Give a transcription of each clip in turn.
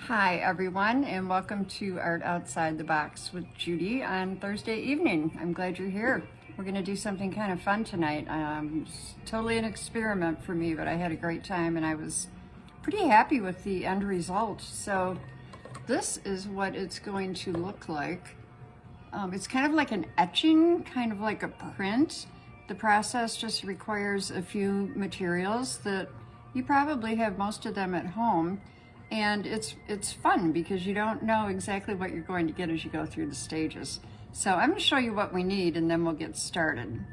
Hi everyone, and welcome to Art Outside the Box with Judy on Thursday evening. I'm glad you're here. We're going to do something kind of fun tonight. It's totally an experiment for me, but I had a great time and I was pretty happy with the end result. So this is what it's going to look like. It's kind of like an etching, kind of like a print. The process just requires a few materials that you probably have most of them at home. And it's fun because you don't know exactly what you're going to get as you go through the stages. So I'm going to show you what we need and then we'll get started.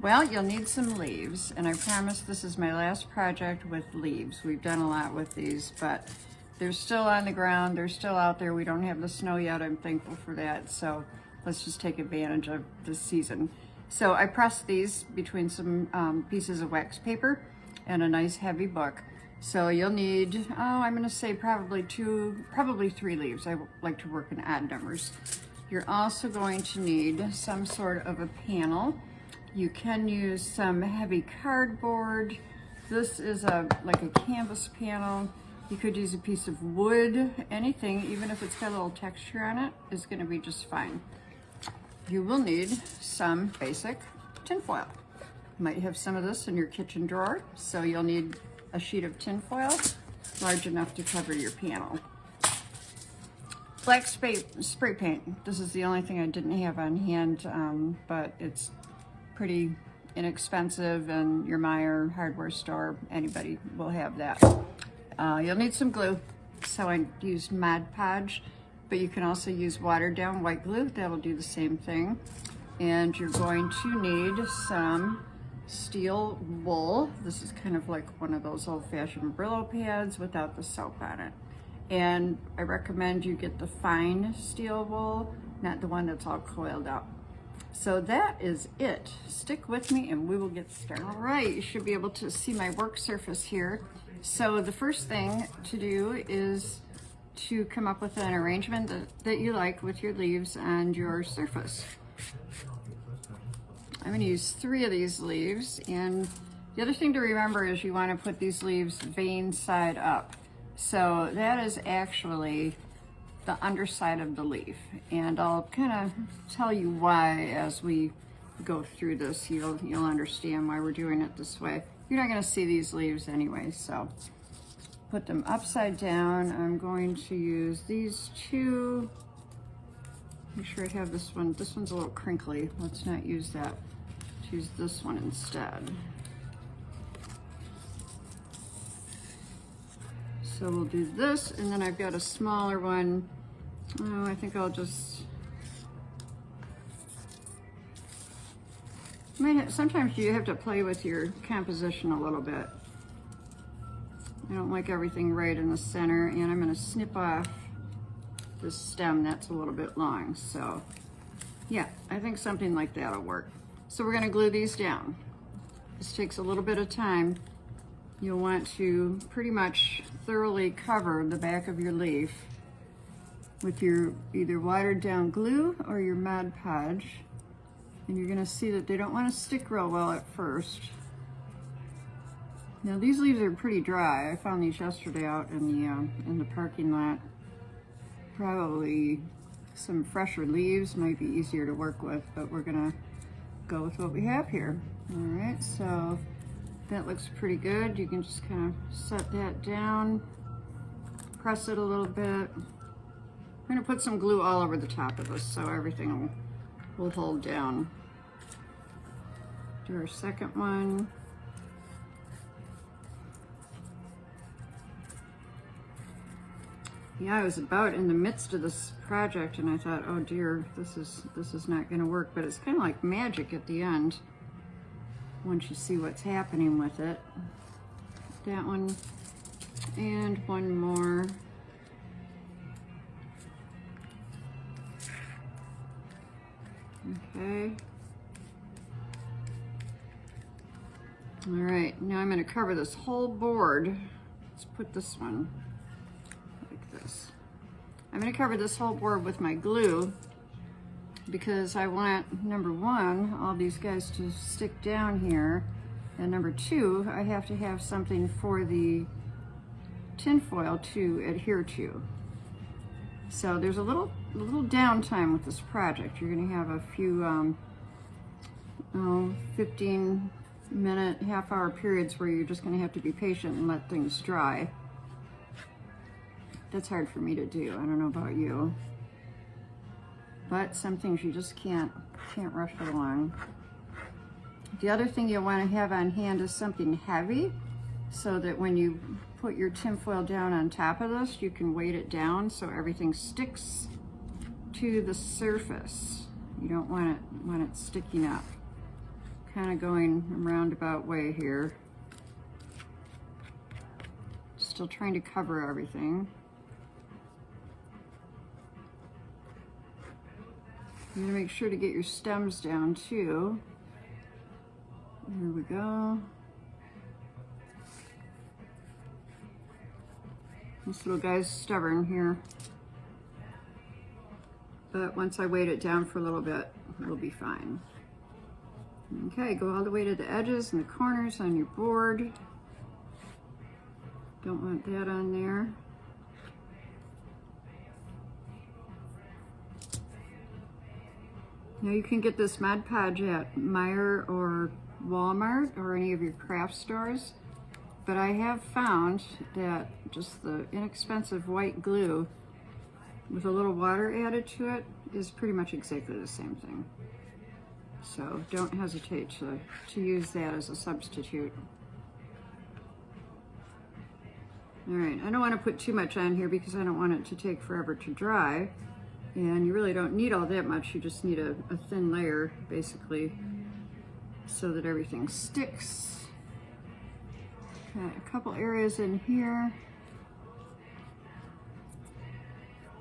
Well, you'll need some leaves, and I promise this is my last project with leaves. We've done a lot with these, but they're still on the ground, they're still out there. We don't have the snow yet, I'm thankful for that. So let's just take advantage of this season. So I pressed these between some pieces of wax paper and a nice heavy book. So you'll need, I'm gonna say probably 3 leaves. I like to work in odd numbers. You're also going to need some sort of a panel. You can use some heavy cardboard. This is like a canvas panel. You could use a piece of wood, anything, even if it's got a little texture on it, is gonna be just fine. You will need some basic tinfoil. Might have some of this in your kitchen drawer, so you'll need a sheet of tinfoil large enough to cover your panel. Black spray paint. This is the only thing I didn't have on hand, but it's pretty inexpensive, and your Meijer hardware store, anybody will have that. You'll need some glue, so I used Mod Podge, but you can also use watered down white glue. That'll do the same thing. And you're going to need some steel wool. This is kind of like one of those old-fashioned Brillo pads without the soap on it. And I recommend you get the fine steel wool, not the one that's all coiled up. So that is it. Stick with me and we will get started. All right, you should be able to see my work surface here. So the first thing to do is to come up with an arrangement that you like with your leaves and your surface. I'm going to use 3 of these leaves, and the other thing to remember is you want to put these leaves vein side up. So that is actually the underside of the leaf, and I'll kind of tell you why as we go through this. You'll understand why we're doing it this way. You're not going to see these leaves anyway, so put them upside down. I'm going to use these 2. Make sure I have this one. This one's a little crinkly. Let's not use that. Let's use this one instead. So we'll do this, and then I've got a smaller one. Oh, I think I'll just... Sometimes you have to play with your composition a little bit. I don't like everything right in the center, and I'm going to snip off this stem that's a little bit long. So yeah, I think something like that'll work. So we're going to glue these down. This takes a little bit of time. You'll want to pretty much thoroughly cover the back of your leaf with your either watered down glue or your Mod Podge. And you're going to see that they don't want to stick real well at first. Now these leaves are pretty dry. I found these yesterday out in the parking lot. Probably some fresher leaves might be easier to work with, but we're gonna go with what we have here. All right, so that looks pretty good. You can just kind of set that down, press it a little bit. I'm gonna put some glue all over the top of this so everything will hold down. Do our second one. Yeah, I was about in the midst of this project and I thought, oh dear, this is not gonna work, but it's kind of like magic at the end once you see what's happening with it. That one, and one more. Okay. All right, now I'm gonna cover this whole board. Let's put this one. I'm going to cover this whole board with my glue because I want, number 1, all these guys to stick down here, and number 2, I have to have something for the tinfoil to adhere to. So there's a little downtime with this project. You're gonna have a few 15-minute, half-hour periods where you're just gonna have to be patient and let things dry. That's hard for me to do. I don't know about you. But some things you just can't rush along. The other thing you'll want to have on hand is something heavy, so that when you put your tinfoil down on top of this, you can weight it down so everything sticks to the surface. You don't want it sticking up. Kind of going a roundabout way here. Still trying to cover everything. You're gonna make sure to get your stems down too. There we go. This little guy's stubborn here. But once I weight it down for a little bit, we'll be fine. Okay, go all the way to the edges and the corners on your board. Don't want that on there. Now you can get this Mod Podge at Meijer or Walmart or any of your craft stores, but I have found that just the inexpensive white glue with a little water added to it is pretty much exactly the same thing. So don't hesitate to use that as a substitute. All right, I don't want to put too much on here because I don't want it to take forever to dry. And you really don't need all that much. You just need a thin layer, basically, so that everything sticks. Got a couple areas in here.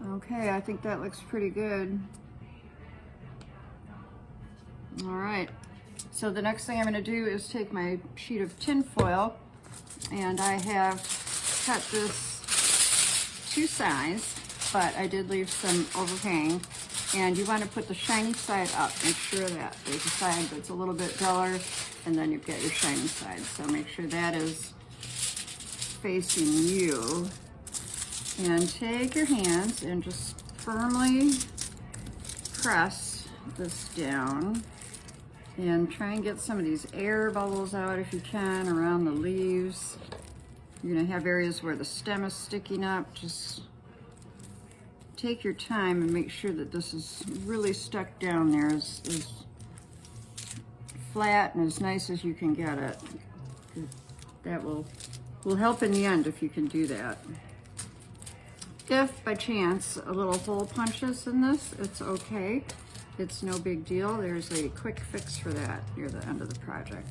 Okay, I think that looks pretty good. All right, so the next thing I'm gonna do is take my sheet of tin foil, and I have cut this to size, but I did leave some overhang, and you want to put the shiny side up. Make sure that there's a side that's a little bit duller, and then you've got your shiny side. So make sure that is facing you. And take your hands and just firmly press this down, and try and get some of these air bubbles out if you can around the leaves. You're going to have areas where the stem is sticking up. Just take your time and make sure that this is really stuck down there as flat and as nice as you can get it. That will help in the end if you can do that. If by chance a little hole punches in this, it's okay. It's no big deal. There's a quick fix for that near the end of the project.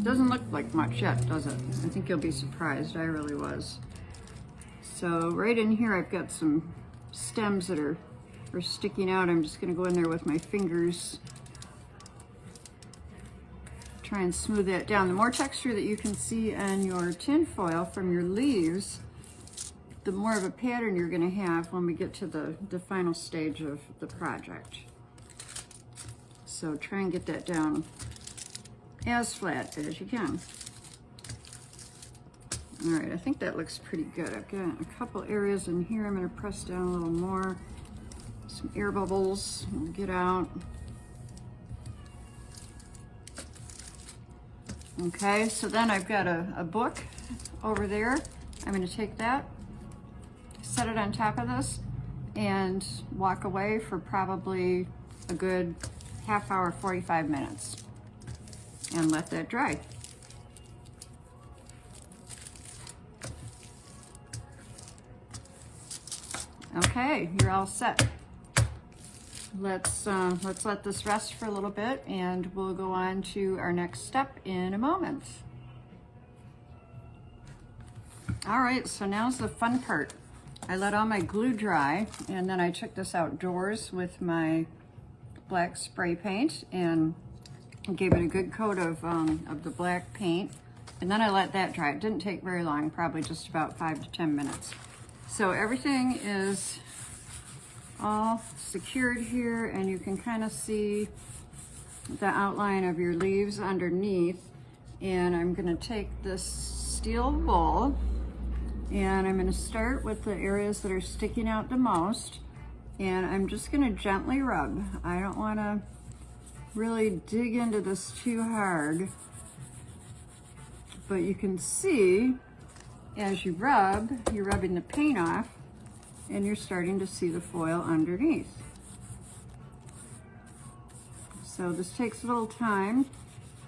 Doesn't look like much yet, does it? I think you'll be surprised. I really was. So right in here, I've got some stems that are sticking out. I'm just gonna go in there with my fingers, try and smooth that down. The more texture that you can see on your tin foil from your leaves, the more of a pattern you're gonna have when we get to the final stage of the project. So try and get that down as flat as you can. All right, I think that looks pretty good. I've got a couple areas in here. I'm gonna press down a little more. Some air bubbles will get out. Okay, so then I've got a book over there. I'm gonna take that, set it on top of this, and walk away for probably a good half hour, 45 minutes, and let that dry. Okay, you're all set. Let's let this rest for a little bit, and we'll go on to our next step in a moment. All right, so now's the fun part. I let all my glue dry, and then I took this outdoors with my black spray paint and gave it a good coat of the black paint, and then I let that dry. It didn't take very long, probably just about 5 to 10 minutes. So everything is all secured here, and you can kind of see the outline of your leaves underneath. And I'm going to take this steel wool, and I'm going to start with the areas that are sticking out the most, and I'm just going to gently rub. I don't want to really dig into this too hard, but you can see as you rub, you're rubbing the paint off and you're starting to see the foil underneath. So this takes a little time.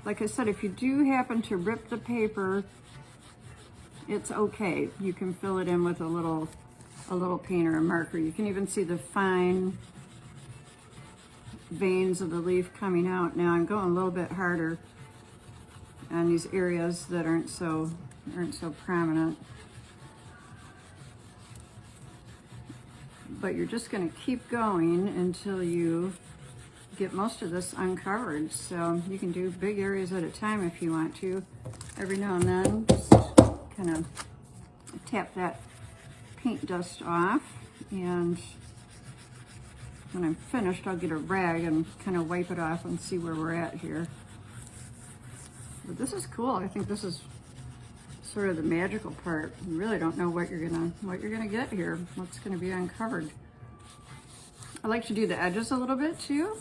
Like I said, if you do happen to rip the paper, it's okay. You can fill it in with a little paint or a marker. You can even see the fine veins of the leaf coming out. Now I'm going a little bit harder on these areas that aren't so prominent. But you're just going to keep going until you get most of this uncovered. So you can do big areas at a time if you want to. Every now and then, just kind of tap that paint dust off, and when I'm finished, I'll get a rag and kind of wipe it off and see where we're at here. But this is cool. I think this is sort of the magical part. You really don't know what you're gonna get here, what's gonna be uncovered. I like to do the edges a little bit too.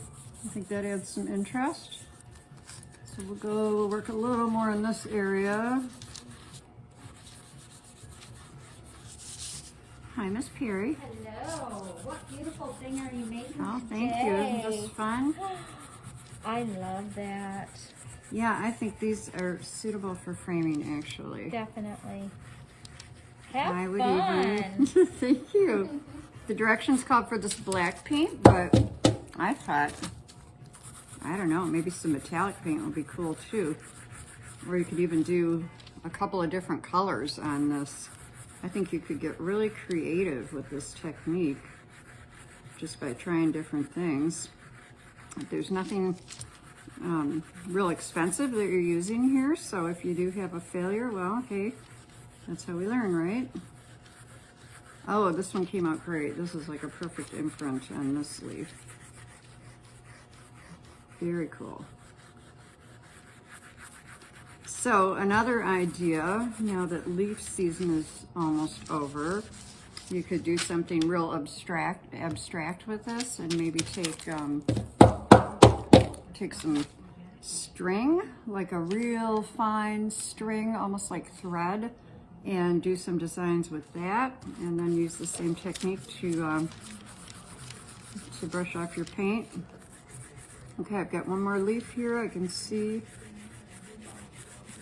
I think that adds some interest. So we'll work a little more in this area. Hi, Miss Perry. Hello. What beautiful thing are you making Oh, today? thank you. This is fun. I love that. Yeah, I think these are suitable for framing, actually. Definitely. Have I would fun. even. Thank you. The directions called for this black paint, but I thought, I don't know, maybe some metallic paint would be cool too. Or you could even do a couple of different colors on this. I think you could get really creative with this technique just by trying different things. There's nothing real expensive that you're using here, so if you do have a failure, well, hey, that's how we learn, right? Oh, this one came out great. This is like a perfect imprint on this leaf. Very cool. So another idea, now that leaf season is almost over, you could do something real abstract with this, and maybe take some string, like a real fine string, almost like thread, and do some designs with that, and then use the same technique to brush off your paint. Okay, I've got one more leaf here. I can see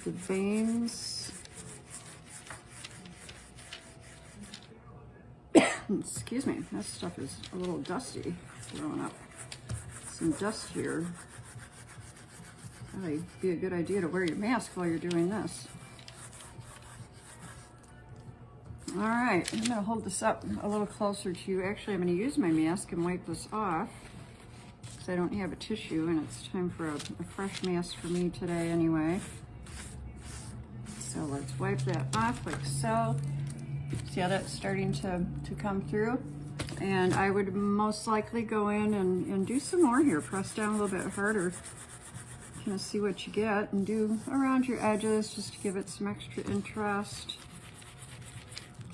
the veins. Excuse me, that stuff is a little dusty, throwing up some dust here. Probably be a good idea to wear your mask while you're doing this. All right, I'm gonna hold this up a little closer to you. Actually, I'm gonna use my mask and wipe this off because I don't have a tissue, and it's time for a fresh mask for me today anyway. So let's wipe that off like so. See how that's starting to come through? And I would most likely go in and do some more here. Press down a little bit harder. Kind of see what you get, and do around your edges just to give it some extra interest.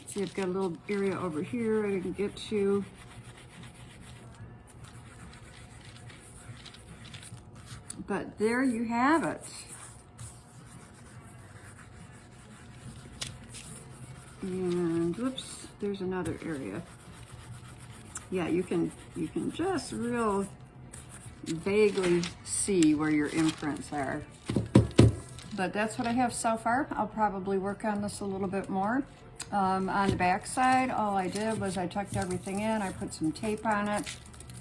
See, I've got a little area over here I didn't get to. But there you have it. And whoops, there's another area. Yeah, you can just real vaguely see where your imprints are. But that's what I have so far. I'll probably work on this a little bit more. On the back side, all I did was I tucked everything in. I put some tape on it.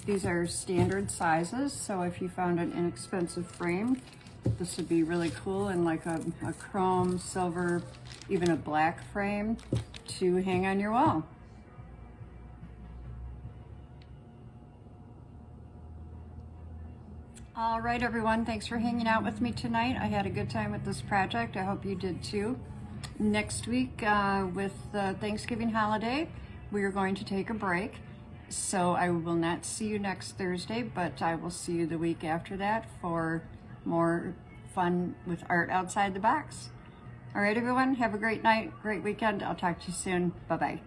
These are standard sizes, so if you found an inexpensive frame, this would be really cool in like a chrome, silver, even a black frame to hang on your wall. All right, everyone, thanks for hanging out with me tonight. I had a good time with this project. I hope you did too. Next week, with the Thanksgiving holiday, we are going to take a break. So I will not see you next Thursday, but I will see you the week after that for more fun with art outside the box. All right, everyone, have a great night, great weekend. I'll talk to you soon. Bye-bye.